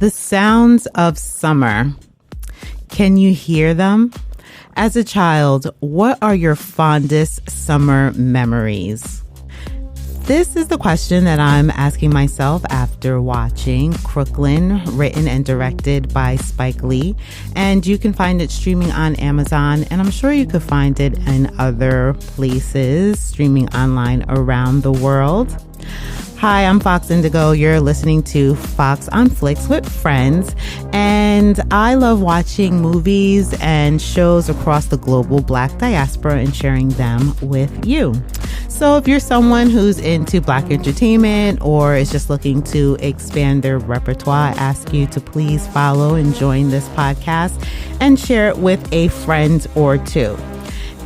The sounds of summer. Can you hear them? As a child, what are your fondest summer memories? This is the question that I'm asking myself after watching Crooklyn, written and directed by Spike Lee. And you can find it streaming on Amazon, and I'm sure you could find it in other places streaming online around the world. Hi, I'm Fox Indigo. You're listening to Fox on Flix with friends, and I love watching movies and shows across the global Black diaspora and sharing them with you. So if you're someone who's into Black entertainment or is just looking to expand their repertoire, I ask you to please follow and join this podcast and share it with a friend or two.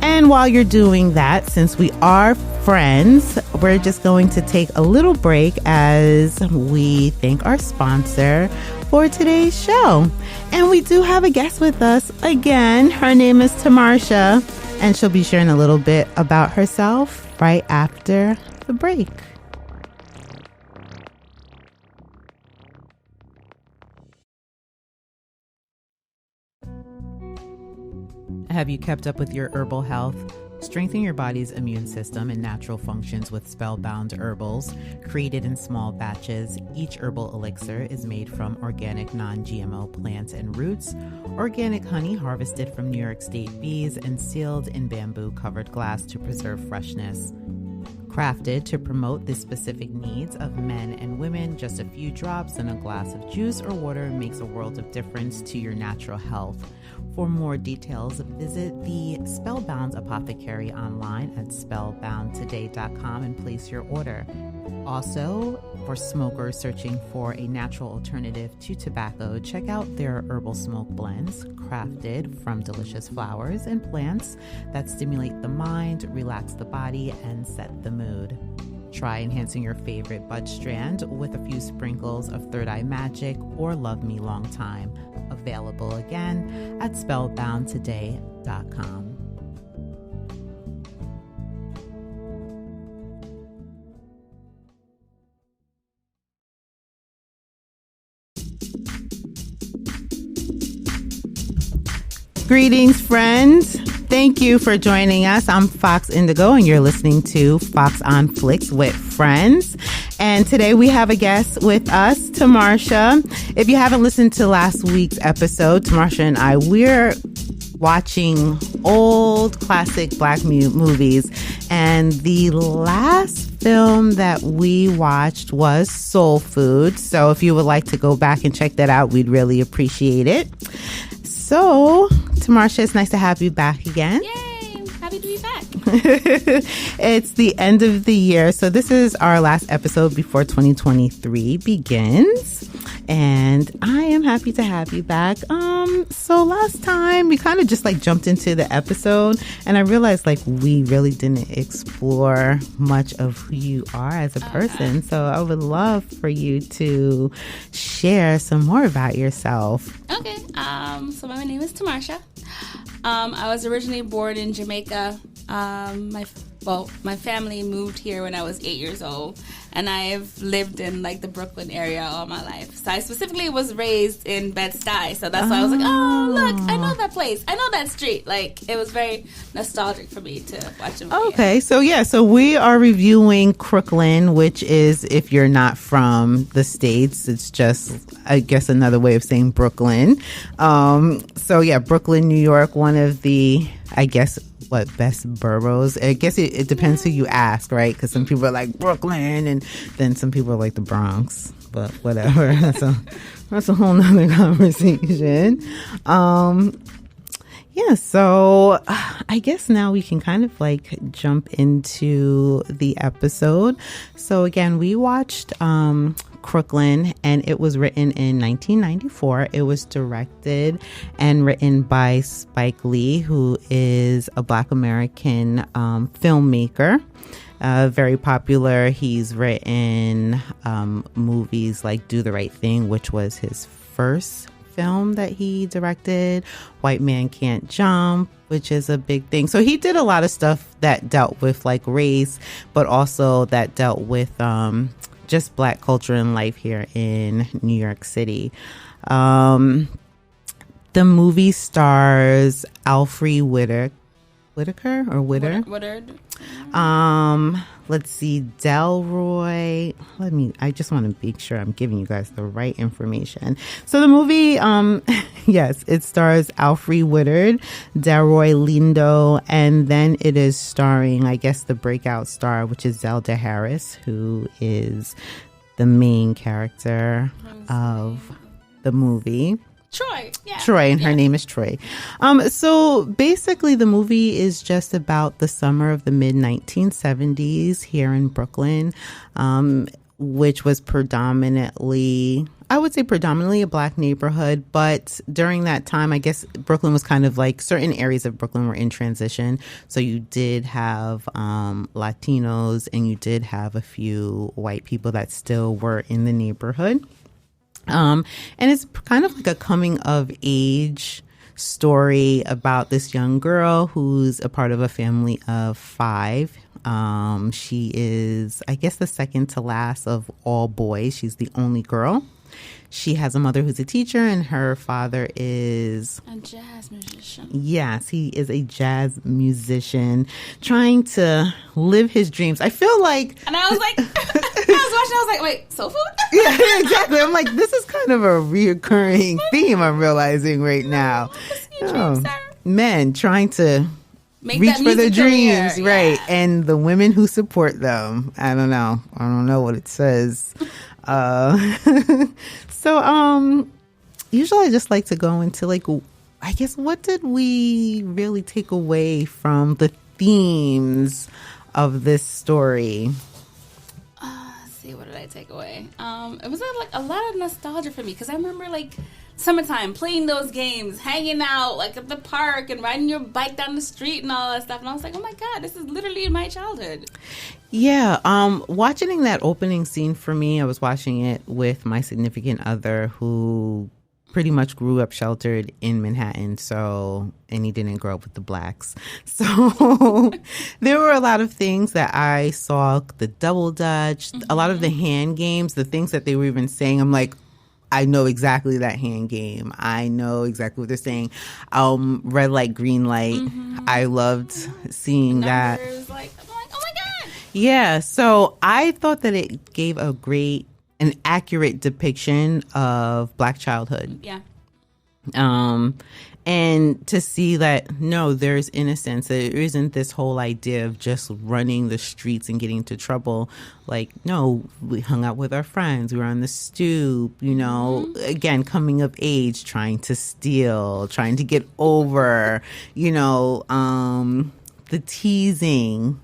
And while you're doing that, since we are friends, we're just going to take a little break as we thank our sponsor for today's show. And we do have a guest with us again. Her name is Tamarsha, and she'll be sharing a little bit about herself right after the break. Have you kept up with your herbal health? Strengthen your body's immune system and natural functions with Spellbound herbals. Created in small batches, each herbal elixir is made from organic non-GMO plants and roots, organic honey harvested from New York State bees, and sealed in bamboo-covered glass to preserve freshness. Crafted to promote the specific needs of men and women, just a few drops in a glass of juice or water makes a world of difference to your natural health. For more details, visit the Spellbound Apothecary online at spellboundtoday.com and place your order. Also, for smokers searching for a natural alternative to tobacco, check out their herbal smoke blends, crafted from delicious flowers and plants that stimulate the mind, relax the body, and set the mood. Try enhancing your favorite bud strand with a few sprinkles of Third Eye Magic or Love Me Long Time. Available again at spellboundtoday.com. Greetings, friends. Thank you for joining us. I'm Fox Indigo, and you're listening to Fox on Flix with friends. And today we have a guest with us, Tamarsha. If you haven't listened to last week's episode, Tamarsha and I, we're watching old classic Black movies. And the last film that we watched was Soul Food. So if you would like to go back and check that out, we'd really appreciate it. So, Tamarsha, it's nice to have you back again. Yay! Happy to be back. It's the end of the year, so this is our last episode before 2023 begins. And I am happy to have you back. So last time we kind of just jumped into the episode, and I realized we really didn't explore much of who you are as a person. So I would love for you to share some more about yourself. Okay. So my name is Tamarsha. I was originally born in Jamaica. My family moved here when I was 8 years old, and I've lived in the Brooklyn area all my life. So I specifically was raised in Bed-Stuy, so that's why I was oh, look, I know that place, I know that street. It was very nostalgic for me to watch a movie. Okay, so we are reviewing Crooklyn, which is, if you're not from the States, it's just, I guess, another way of saying Brooklyn. Brooklyn, New York, one of the, I guess, best boroughs. I guess it depends who you ask, right? Because some people are like Brooklyn, and then some people are like the Bronx. But whatever, that's a whole nother conversation. So I guess now we can kind of jump into the episode. So again, we watched Crooklyn, and it was written in 1994. It was directed and written by Spike Lee, who is a Black American filmmaker. Very popular. He's written movies like Do the Right Thing, which was his first film that he directed. White Man Can't Jump, which is a big thing. So he did a lot of stuff that dealt with race, but also that dealt with just Black culture and life here in New York City. The movie stars Alfre Woodard. Let's see, Delroy. I just want to make sure I'm giving you guys the right information. So the movie, yes, it stars Alfre Woodard, Delroy, Lindo, and then it is starring, I guess, the breakout star, which is Zelda Harris, who is the main character of the movie. Troy, and her name is Troy. So basically the movie is just about the summer of the mid 1970s here in Brooklyn, which was predominantly a Black neighborhood. But during that time, I guess Brooklyn was kind of like certain areas of Brooklyn were in transition. So you did have Latinos and you did have a few white people that still were in the neighborhood. And it's kind of like a coming of age story about this young girl who's a part of a family of 5. She is, I guess, the second to last of all boys. She's the only girl. She has a mother who's a teacher, and her father is a jazz musician. Yes, he is a jazz musician trying to live his dreams. I feel like... And I was like... I was like, wait, soulful? Yeah, exactly. I'm like, this is kind of a reoccurring theme I'm realizing right now. Men trying to reach for their dreams, career. Right? Yeah. And the women who support them. I don't know what it says. So, usually I just like to go into like, I guess, what did we really take away from the themes of this story? What did I take away? It was like a lot of nostalgia for me because I remember like summertime playing those games, hanging out like at the park and riding your bike down the street and all that stuff. And I was like, oh my God, this is literally my childhood. Yeah. Watching that opening scene for me, I was watching it with my significant other who pretty much grew up sheltered in Manhattan, and he didn't grow up with the Blacks. So there were a lot of things that I saw, the double dutch, a lot of the hand games, the things that they were even saying. I'm like, I know exactly that hand game. I know exactly what they're saying. Red light, green light. I loved seeing that. I'm like, oh my God. Yeah. So I thought that it gave an accurate depiction of Black childhood. Yeah. And to see that, no, there's innocence. There isn't this whole idea of just running the streets and getting into trouble. Like, no, we hung out with our friends. We were on the stoop, again, coming of age, trying to steal, trying to get over, the teasing.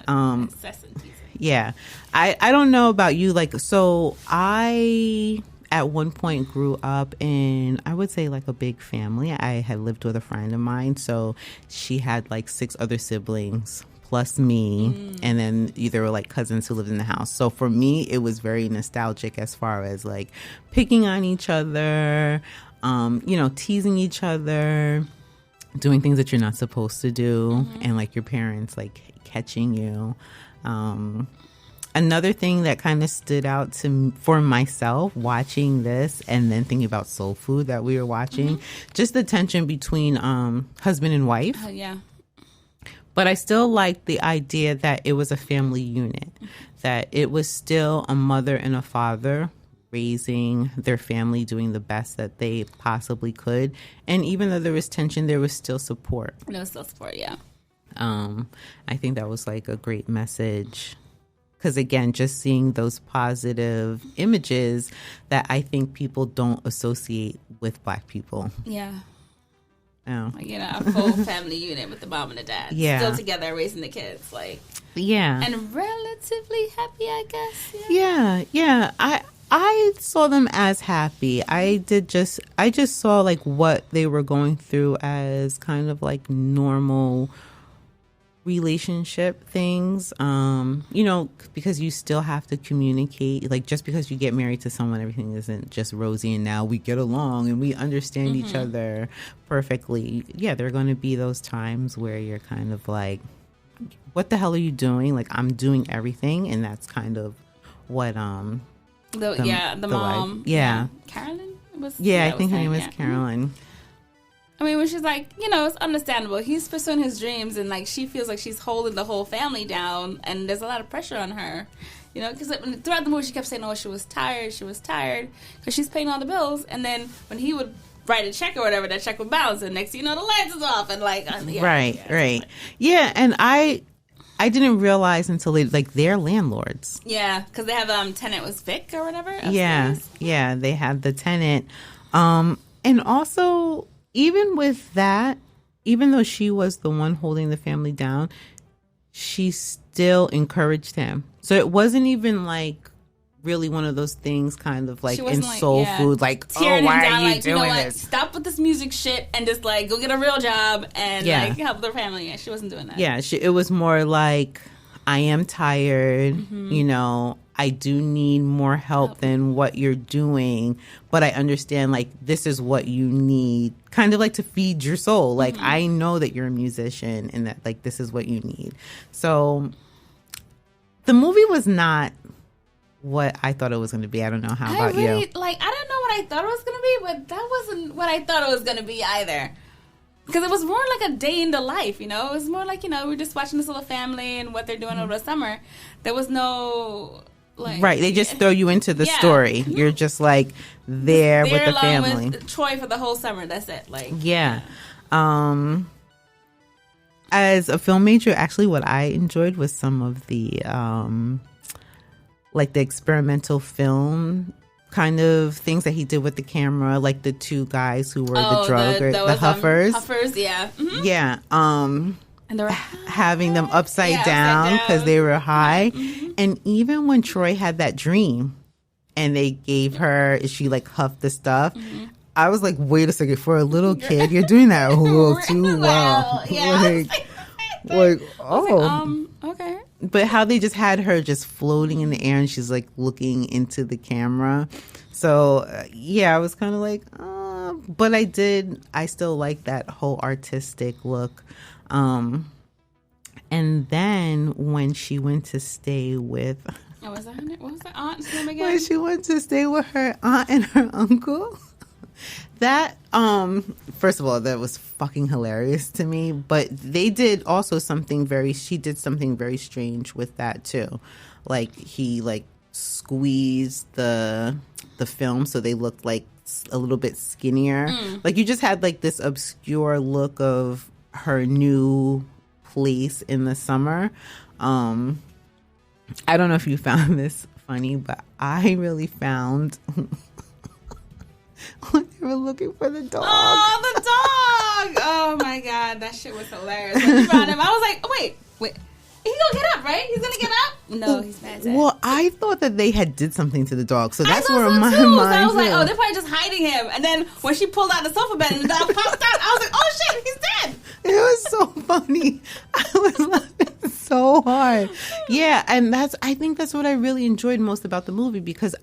Incessant teasing. Yeah. I don't know about you. Like, so I, at one point, grew up in, I would say, like a big family. I had lived with a friend of mine. So she had like 6 other siblings plus me. And then there were like cousins who lived in the house. So for me, it was very nostalgic as far as like picking on each other, teasing each other, doing things that you're not supposed to do. And like your parents like catching you. Another thing that kind of stood out for myself watching this and then thinking about Soul Food that we were watching, just the tension between husband and wife. Yeah. But I still liked the idea that it was a family unit, that it was still a mother and a father raising their family, doing the best that they possibly could. And even though there was tension, there was still support. There was still support, yeah. I think that was like a great message. Because, again, just seeing those positive images that I think people don't associate with Black people. Yeah. Oh. Like, a full family unit with the mom and the dad. Yeah. Still together raising the kids. Like. Yeah. And relatively happy, I guess. Yeah. I saw them as happy. I just saw, like, what they were going through as kind of, like, normal relationship things, because you still have to communicate. Like, just because you get married to someone, everything isn't just rosy and now we get along and we understand each other perfectly. Yeah, there are going to be those times where you're kind of like, what the hell are you doing? Like, I'm doing everything, and that's kind of The the mom. wife. Yeah. Carolyn? I think her name was Carolyn. I mean, when she's like, it's understandable. He's pursuing his dreams, and like she feels like she's holding the whole family down, and there's a lot of pressure on her. Because throughout the movie she kept saying, "Oh, she was tired, because she's paying all the bills." And then when he would write a check or whatever, that check would bounce, and next thing you know, the lights is off, and like, right. Yeah, and I didn't realize until they're landlords. Yeah, because they have tenant was Vic or whatever. Upstairs. Yeah, they have the tenant, and also even with that, even though she was the one holding the family down, she still encouraged him. So it wasn't even like really one of those things kind of like in soul food, like, tearing why him down, are you doing this? Stop with this music shit and just like go get a real job and like help their family. Yeah, she wasn't doing that. Yeah, it was more like, I am tired, I do need more help than what you're doing, but I understand like this is what you need, kind of like to feed your soul. Like I know that you're a musician and that like this is what you need. So the movie was not what I thought it was going to be. I don't know. How about you? I don't know what I thought it was going to be, but that wasn't what I thought it was going to be either. Because it was more like a day in the life, It was more like, we're just watching this little family and what they're doing over the summer. There was no, like... Right, they just throw you into the story. You're just, like, there with the family. With Troy for the whole summer, that's it. Like, yeah. As a film major, actually what I enjoyed was some of the, like, the experimental film kind of things that he did with the camera, like the two guys who were the huffers. Huffers, yeah. Mm-hmm. Yeah. And they were having them upside down because they were high. Mm-hmm. And even when Troy had that dream and they gave her, she like huffed the stuff, I was like, wait a second, for a little kid, you're doing that a little too well. Yeah. Okay. But how they just had her just floating in the air and she's like looking into the camera. So, I was kind of like, but I still like that whole artistic look. And then when she went to stay with... What was that aunt's name again? When she went to stay with her aunt and her uncle... That, first of all, that was fucking hilarious to me. But they did also she did something very strange with that too. Like he like squeezed the film so they looked like a little bit skinnier. Like you just had like this obscure look of her new place in the summer. I don't know if you found this funny, but I really found... when they were looking for the dog. Oh, the dog! Oh my god, that shit was hilarious. When you brought him, I was like, oh, wait. He's gonna get up, right? He's gonna get up? No, he's mad. Well, I thought that they had did something to the dog, so that's where my mind. So I was like, oh, they're probably just hiding him. And then when she pulled out the sofa bed and the dog popped out, I was like, oh shit, he's dead. It was so funny. I was laughing so hard. Yeah, and I think that's what I really enjoyed most about the movie, because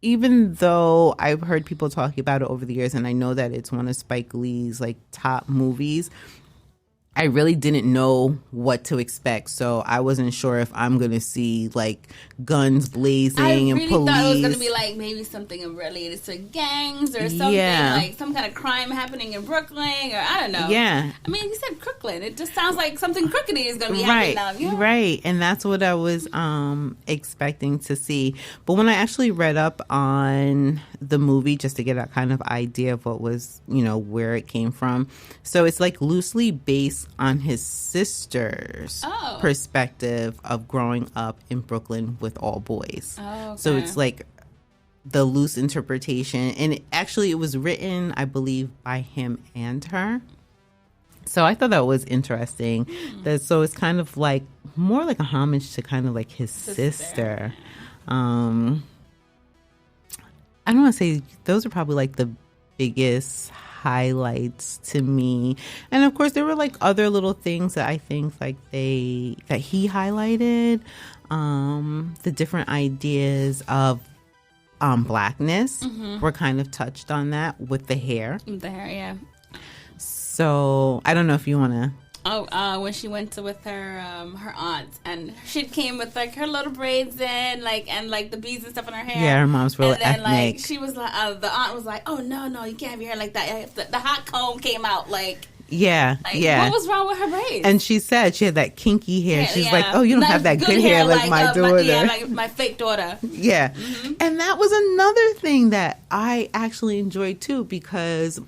even though I've heard people talking about it over the years, and I know that it's one of Spike Lee's like top movies, I really didn't know what to expect. So I wasn't sure if I'm going to see like guns blazing and police. I really thought it was going to be like maybe something related to gangs or something, like some kind of crime happening in Brooklyn, or I don't know. Yeah. I mean, you said Crooklyn. It just sounds like something crookedy is going to be happening now. You know? Right. And that's what I was expecting to see. But when I actually read up on the movie, just to get a kind of idea of what was, where it came from. So it's like loosely based on his sister's perspective of growing up in Brooklyn with all boys. Oh, okay. So it's like the loose interpretation. And it was written, I believe, by him and her. So I thought that was interesting. So it's kind of like more like a homage to kind of like his sister. I don't want to say those are probably like the biggest highlights to me. And of course there were like other little things that I think like that he highlighted, the different ideas of blackness were kind of touched on that with the hair. Yeah. So I don't know if you want to When she went to with her aunt, and she came with like her little braids in, like and like the beads and stuff in her hair. Yeah, her mom's real and then, ethnic. Like she was like, the aunt was like, "Oh no, you can't have your hair like that." The hot comb came out, like. Yeah, like, yeah. What was wrong with her braids? And she said she had that kinky hair. She's like, "Oh, you don't have that good hair like my daughter." Like my fake daughter. Yeah, and that was another thing that I actually enjoyed too, because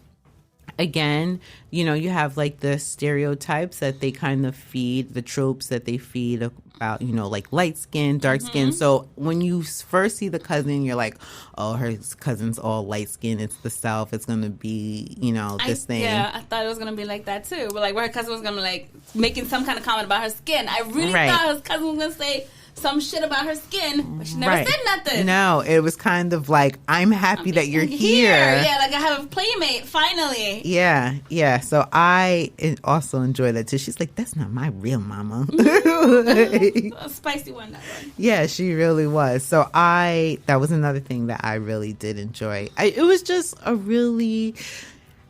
again, you know, you have like the stereotypes that they kind of feed, the tropes that they feed about, you know, like light skin, dark skin. So when you first see the cousin, you're like, oh, her cousin's all light skin. It's the South. It's going to be, you know, this thing. Yeah, I thought it was going to be like that too. But like where her cousin was going to like making some kind of comment about her skin. I really thought his cousin was going to say some shit about her skin, but she never said nothing. No, it was kind of like, I'm happy that you're here. Yeah, like I have a playmate, finally. Yeah. So I also enjoy that too. She's like, that's not my real mama. A spicy one, that one. Yeah, she really was. So that was another thing that I really did enjoy. It was just a really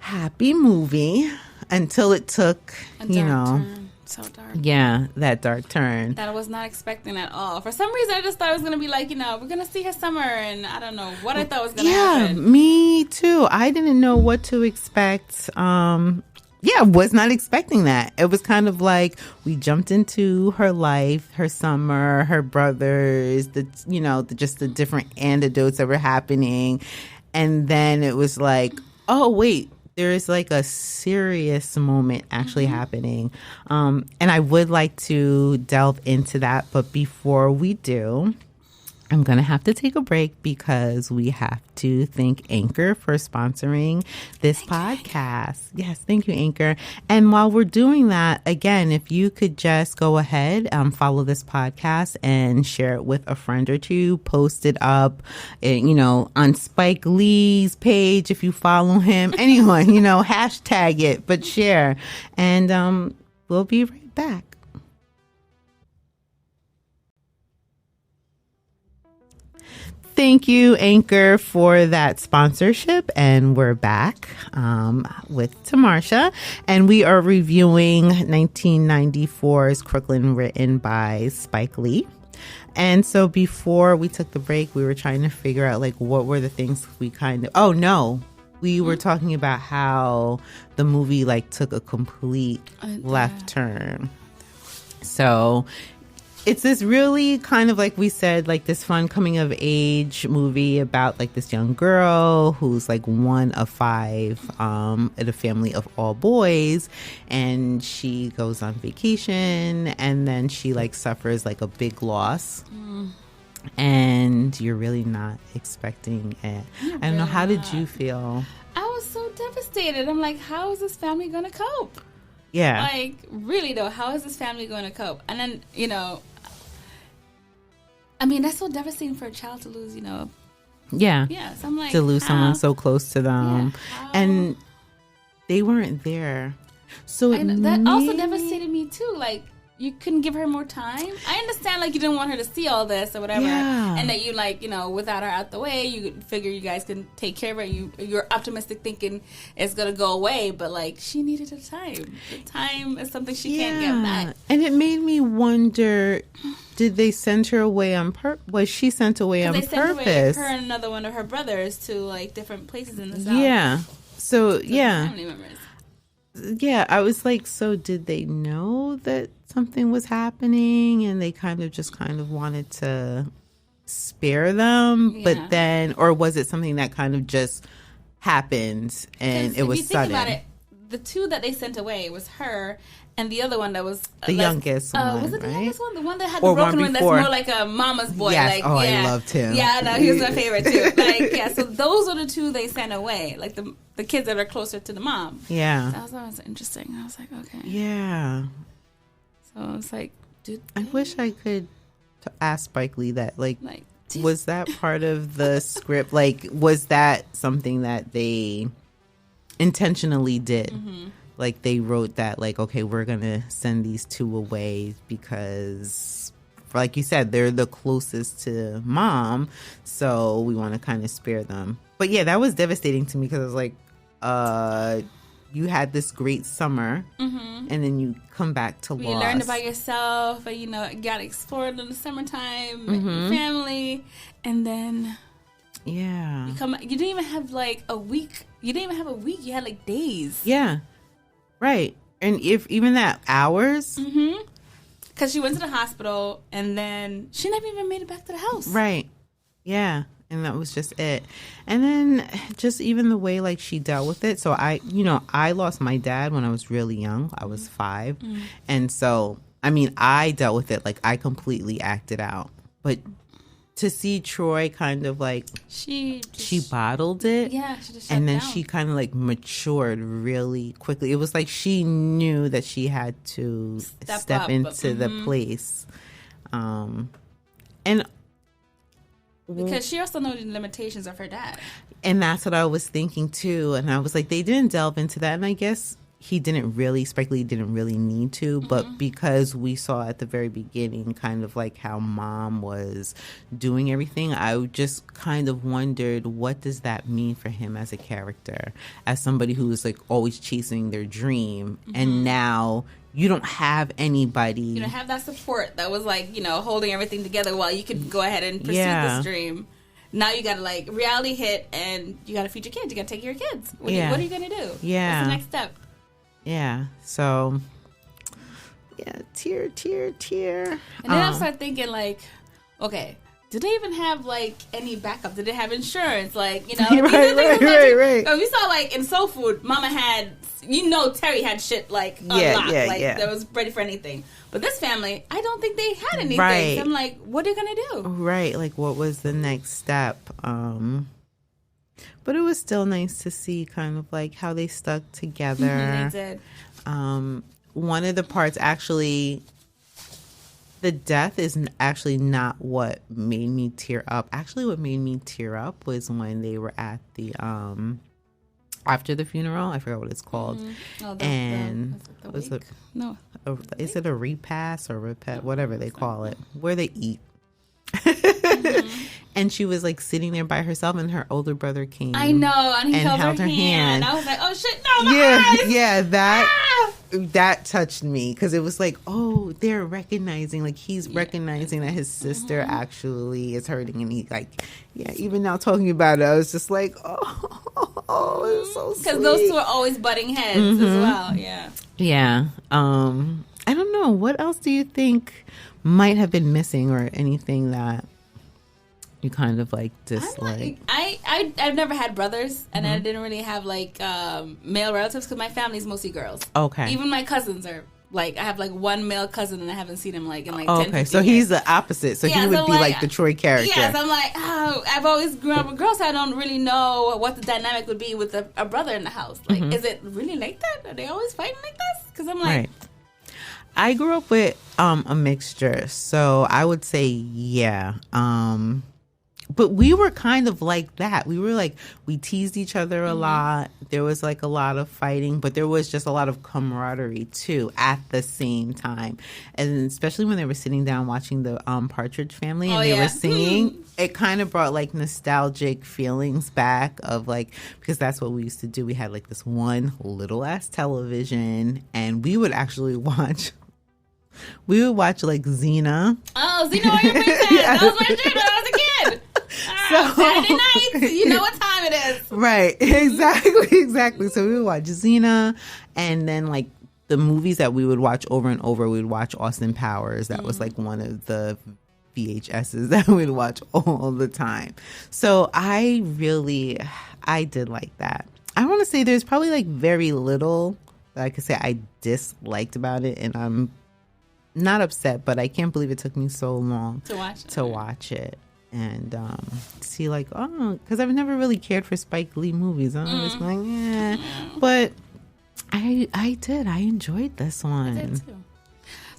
happy movie until it took, turn. So dark. Yeah, that dark turn. That I was not expecting at all. For some reason, I just thought it was going to be like, we're going to see her summer, and I don't know what I thought was going to happen. Yeah, me too. I didn't know what to expect. Was not expecting that. It was kind of like we jumped into her life, her summer, her brothers, just the different anecdotes that were happening. And then it was like, oh, wait. There is like a serious moment actually happening. And I would like to delve into that. But before we do, I'm going to have to take a break because we have to thank Anchor for sponsoring this podcast. Yes, thank you, Anchor. And while we're doing that, again, if you could just go ahead, follow this podcast and share it with a friend or two, post it up, on Spike Lee's page if you follow him, anyone, hashtag it, but share. And we'll be right back. Thank you, Anchor, for that sponsorship. And we're back with Tamarsha. And we are reviewing 1994's Crooklyn, written by Spike Lee. And so before we took the break, we were trying to figure out, like, what were the things we we were talking about how the movie, like, took a complete left turn. So it's this really kind of, like we said, like this fun coming of age movie about like this young girl who's like one of five in a family of all boys, and she goes on vacation and then she like suffers like a big loss. And you're really not expecting it. I don't know, how did you feel? I was so devastated. I'm like, how is this family going to cope? Yeah. Like, really though, how is this family going to cope? And then, I mean, that's so devastating for a child to lose, Yeah. Yeah, so I'm like, to lose someone so close to them. Yeah, and they weren't there. So that also devastated me too. Like, you couldn't give her more time. I understand, like, you didn't want her to see all this or whatever. Yeah. And that you, like, without her out the way, you figure you guys can take care of her. You're optimistic thinking it's going to go away. But, like, she needed the time. The time is something she can't get back. And it made me wonder, did they send her away on purpose? Was she sent away on purpose? They sent away her and another one of her brothers to, like, different places in the South. Yeah. So yeah. Family members. Yeah, I was like, so did they know that something was happening and they kind of wanted to spare them? Yeah. But then, or was it something that kind of just happened and it was sudden? If you think about it, the two that they sent away was her and the other one that was the youngest one, was it the right? youngest one? The one that had the broken one that's more like a mama's boy. Yes. Like, I loved him. Yeah, no, he was my favorite too. Like, yeah, so those are the two they sent away. Like the kids that are closer to the mom. Yeah. That was always interesting. I was like, okay. Yeah. So I was like, dude. I wish I could ask Spike Lee that. Like was that part of the script? Like, was that something that they intentionally did? Mm-hmm. Like, they wrote that, like, okay, we're going to send these two away because, like you said, they're the closest to mom, so we want to kind of spare them. But, yeah, that was devastating to me because I was like, you had this great summer, and then you come back to loss. You learned about yourself, and, you know, got explored in the summertime, met your family, and then... Yeah. You didn't even have, like, a week. You didn't even have a week. You had, like, days. Yeah. Right. And if even that, hours. Because she went to the hospital, and then she never even made it back to the house. Right. Yeah. And that was just it. And then just even the way, like, she dealt with it. So I lost my dad when I was really young. I was 5. And so, I mean, I dealt with it. Like, I completely acted out. But to see Troy kind of like, she bottled it. Yeah, she just shut and then down. she kind of like matured really quickly. It was like she knew that she had to step into the place. And because she also knew the limitations of her dad. And that's what I was thinking too. And I was like, they didn't delve into that. And I guess Spike Lee didn't really need to, but because we saw at the very beginning kind of like how mom was doing everything, I just kind of wondered, what does that mean for him as a character, as somebody who was like always chasing their dream, and now you don't have anybody. You don't have that support that was like, you know, holding everything together while you could go ahead and pursue this dream. Now you got to like reality hit, and you got to feed your kids. You got to take care of your kids. What are you going to do? Yeah. What's the next step? Yeah. So, yeah, tear. And then I started thinking, like, okay, do they even have, like, any backup? Did they have insurance? Like, you know. Right. We saw, like, in Soul Food, Mama had, you know, Terry had shit, like, unlocked. That was ready for anything. But this family, I don't think they had anything. Right. So I'm like, what are you going to do? Right. Like, what was the next step? But it was still nice to see kind of like how they stuck together. They did. One of the parts, actually, the death is actually not what made me tear up. Actually, what made me tear up was when they were at the after the funeral. I forgot what it's called. Is it a repast or whatever they call it, where they eat. And she was like sitting there by herself, and her older brother came. I know, and he held her hand. I was like, "Oh shit, no, that touched me, because it was like, oh, they're recognizing, like he's recognizing that his sister actually is hurting, and he like, even now talking about it, I was just like, oh, it's so sweet. Because those two are always butting heads as well. Yeah. I don't know. What else do you think might have been missing, or anything that you kind of like dislike? I've never had brothers, and I didn't really have like male relatives, because my family's mostly girls. Okay. Even my cousins are like, I have like one male cousin, and I haven't seen him like in like 10, 15 so years. He's the opposite. So he would be like the Troy character. Yes, I'm like, I've always grown up with girls, so I don't really know what the dynamic would be with a brother in the house. Like, is it really like that? Are they always fighting like this? Because I'm like... Right. I grew up with a mixture, so I would say but we were kind of like that. We were like, we teased each other a lot. There was like a lot of fighting, but there was just a lot of camaraderie too at the same time. And especially when they were sitting down watching the Partridge Family, and they were singing, it kind of brought like nostalgic feelings back of like, because that's what we used to do. We had like this one little ass television, and we would actually watch... We would watch like Xena. Oh, Xena Warrior Princess. That was my shit when I was a kid. Saturday nights. You know what time it is. Right. Exactly. So we would watch Xena, and then like the movies that we would watch over and over, we would watch Austin Powers. That was like one of the VHSs that we'd watch all the time. So I did like that. I want to say there's probably like very little that I could say I disliked about it, and I'm not upset, but I can't believe it took me so long to watch it and see like, because I've never really cared for Spike Lee movies. I'm just like, but I did. I enjoyed this one. I did too.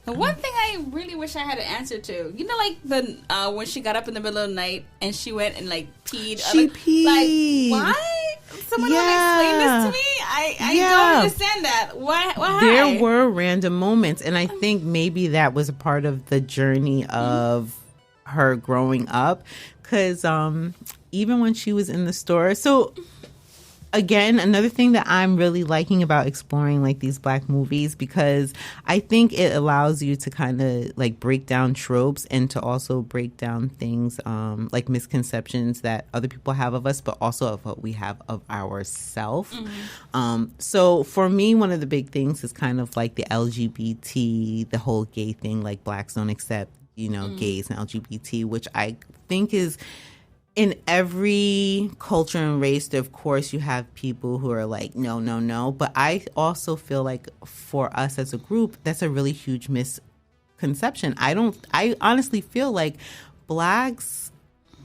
The one thing I really wish I had an answer to, you know, like the when she got up in the middle of the night and she went and like peed. She peed. Like, why? Someone will explain this to me. I don't understand that. Why? There were random moments, and I think maybe that was a part of the journey of her growing up. Because even when she was in the store, so again, another thing that I'm really liking about exploring like these Black movies, because I think it allows you to kind of like break down tropes and to also break down things like misconceptions that other people have of us, but also of what we have of ourselves. So for me, one of the big things is kind of like the LGBT, the whole gay thing, like Blacks don't accept, gays and LGBT, which I think is in every culture and race. Of course, you have people who are like, no, no, no. But I also feel like for us as a group, that's a really huge misconception. I honestly feel like Blacks,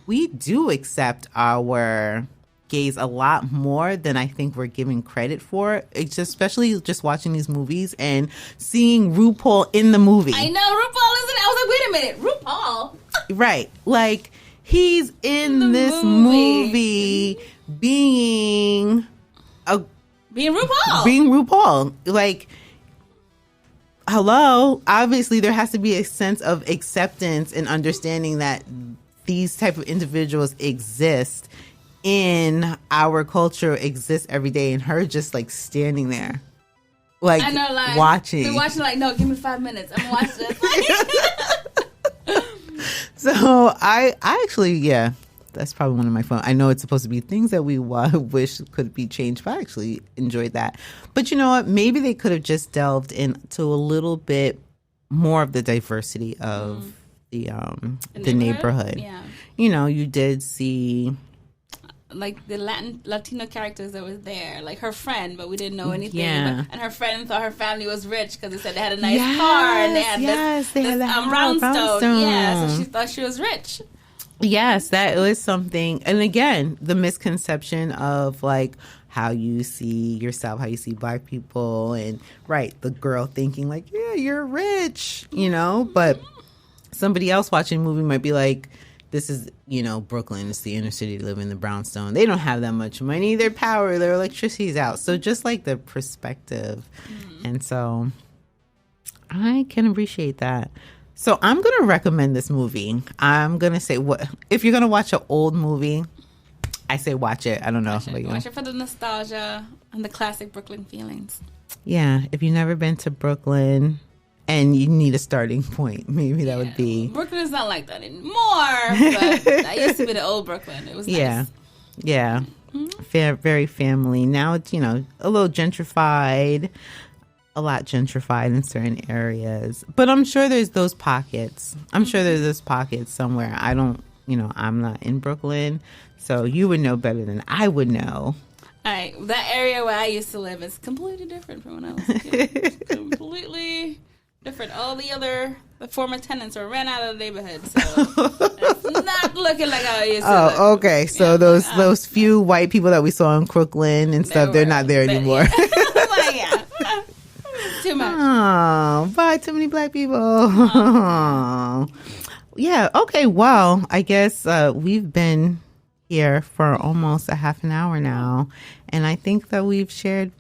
we do accept our gays a lot more than I think we're giving credit for. It's just, especially just watching these movies and seeing RuPaul in the movie. I know, RuPaul isn't. I was like, wait a minute, RuPaul. Right. Like, he's in this movie being RuPaul. Being RuPaul. Like, hello. Obviously, there has to be a sense of acceptance and understanding that these type of individuals exist in our culture, exist every day. And her just like standing there, like, I know, like watching. They're watching like, no, give me 5 minutes. I'm gonna watch this. So I actually, yeah, that's probably one of my fun. I know it's supposed to be things that we wish could be changed, but I actually enjoyed that. But you know what? Maybe they could have just delved into a little bit more of the diversity of the neighborhood. Yeah. You did see like the Latino characters that was there, like her friend, but we didn't know anything. Yeah. And her friend thought her family was rich because they said they had a nice car and they had this brownstone. Yeah, so she thought she was rich. Yes, that was something. And again, the misconception of like how you see yourself, how you see Black people, and right, the girl thinking like, yeah, you're rich, but somebody else watching the movie might be like, this is, Brooklyn. It's the inner city. They live in the brownstone. They don't have that much money. Their power, their electricity's out. So just like the perspective. And so I can appreciate that. So I'm going to recommend this movie. I'm going to say, if you're going to watch an old movie, I say watch it. I don't know. Watch it for the nostalgia and the classic Brooklyn feelings. Yeah. If you've never been to Brooklyn and you need a starting point, maybe that would be. Brooklyn is not like that anymore, but that used to be the old Brooklyn. It was nice. Yeah. Very family. Now it's, a little gentrified, a lot gentrified in certain areas. But I'm sure there's those pockets. I'm sure there's those pockets somewhere. I don't, I'm not in Brooklyn, so you would know better than I would know. All right. That area where I used to live is completely different from when I was a kid. Completely different. All the former tenants are ran out of the neighborhood, so it's not looking like how it used to look. Oh, okay. So those few white people that we saw in Crooklyn and stuff, they're not there anymore. Yeah. Too much. Oh, bye, too many Black people. Oh. Yeah. Okay. Well, I guess we've been here for almost a half an hour now, and I think that we've shared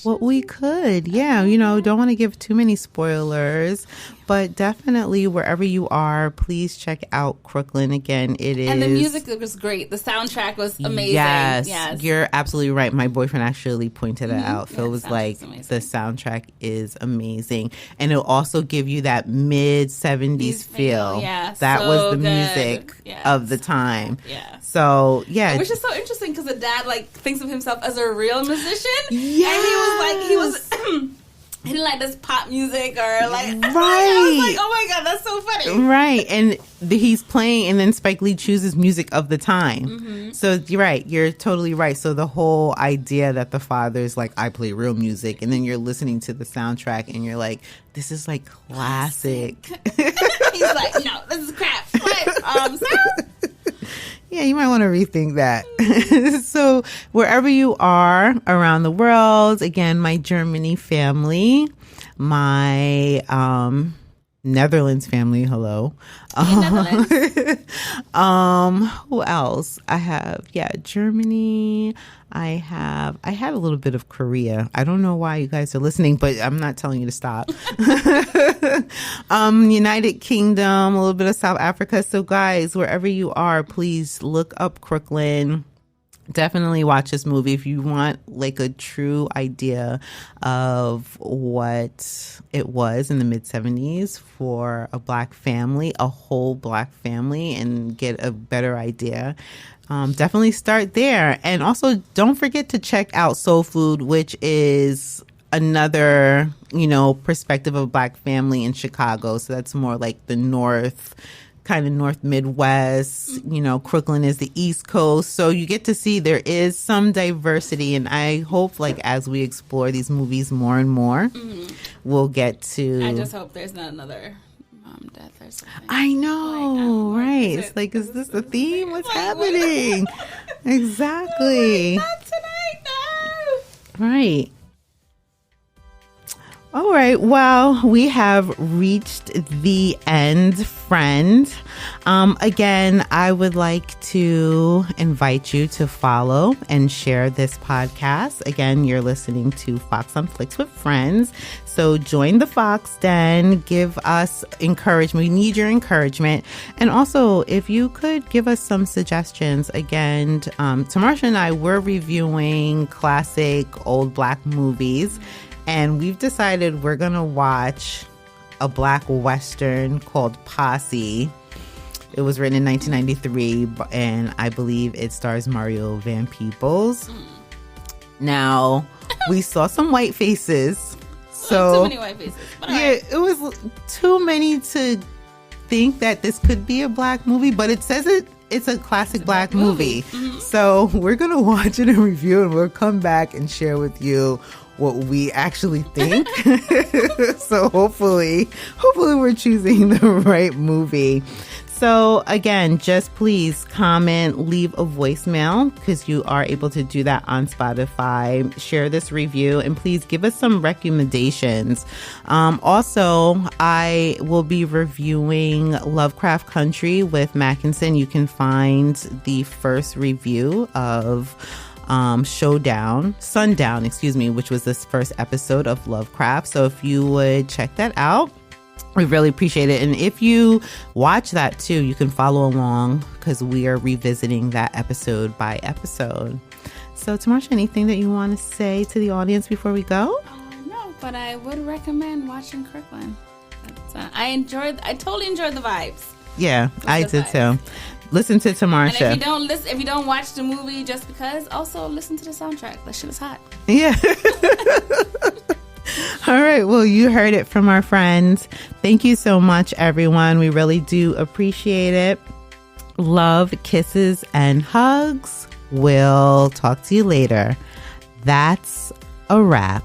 what we could. Yeah, don't want to give too many spoilers, but definitely wherever you are, please check out Crooklyn. Again, it is. And the music was great. The soundtrack was amazing. Yes. You're absolutely right. My boyfriend actually pointed it out. Phil was like, the soundtrack is amazing. And it'll also give you that mid-70s feel. Yeah, that was the music of the time. Yeah. So, yeah. Which is so interesting because the dad, thinks of himself as a real musician. Yeah. And he was he didn't like this pop music or right. I was like, oh my God, that's so funny. Right. And he's playing, and then Spike Lee chooses music of the time. So you're right. You're totally right. So the whole idea that the father's like, I play real music, and then you're listening to the soundtrack and you're like, this is like classic. He's like, no, this is crap. Sir? Yeah, you might want to rethink that. So wherever you are around the world, again, my Germany family, my Netherlands family, hello. Who else? I have, Germany. I had a little bit of Korea. I don't know why you guys are listening, but I'm not telling you to stop. United Kingdom, a little bit of South Africa. So guys, wherever you are, please look up Crooklyn. Definitely watch this movie if you want like a true idea of what it was in the mid-70s for a black family, a whole black family, and get a better idea. Definitely start there. And also don't forget to check out Soul Food, which is another, perspective of a black family in Chicago. So that's more like the north Midwest, Crooklyn is the East Coast. So you get to see there is some diversity. And I hope like as we explore these movies more and more, we'll get to... I just hope there's not another mom death or something. I know, right? It's like, is this the theme? What's happening? Exactly. Not tonight, no. Right. All right. Well, we have reached the end, friend. Again, I would like to invite you to follow and share this podcast. Again, you're listening to Fox on Flix with Friends. So join the Fox Den. Give us encouragement. We need your encouragement. And also, if you could give us some suggestions. Again, Tamarsha and I were reviewing classic old black movies. And we've decided we're going to watch a black Western called Posse. It was written in 1993, and I believe it stars Mario Van Peebles. Now, we saw some white faces. So, too many white faces. But it was too many to think that this could be a black movie, but it says it's a classic black movie. Mm-hmm. So we're going to watch it and review, and we'll come back and share with you what we actually think. So hopefully we're choosing the right movie. So again, just please comment, leave a voicemail, because you are able to do that on Spotify. Share this review, and please give us some recommendations. Also, I will be reviewing Lovecraft Country with Mackinson. You can find the first review of Sundown, which was this first episode of Lovecraft. So if you would check that out, we really appreciate it. And if you watch that too, you can follow along, because we are revisiting that episode by episode. So Tamarsha, anything that you want to say to the audience before we go? No, but I would recommend watching Crooklyn. I totally enjoyed the vibes. Yeah, I did too. Listen to Tamarsha. And if you don't watch the movie just because, also listen to the soundtrack. That shit is hot. Yeah. All right. Well, you heard it from our friends. Thank you so much, everyone. We really do appreciate it. Love, kisses, and hugs. We'll talk to you later. That's a wrap.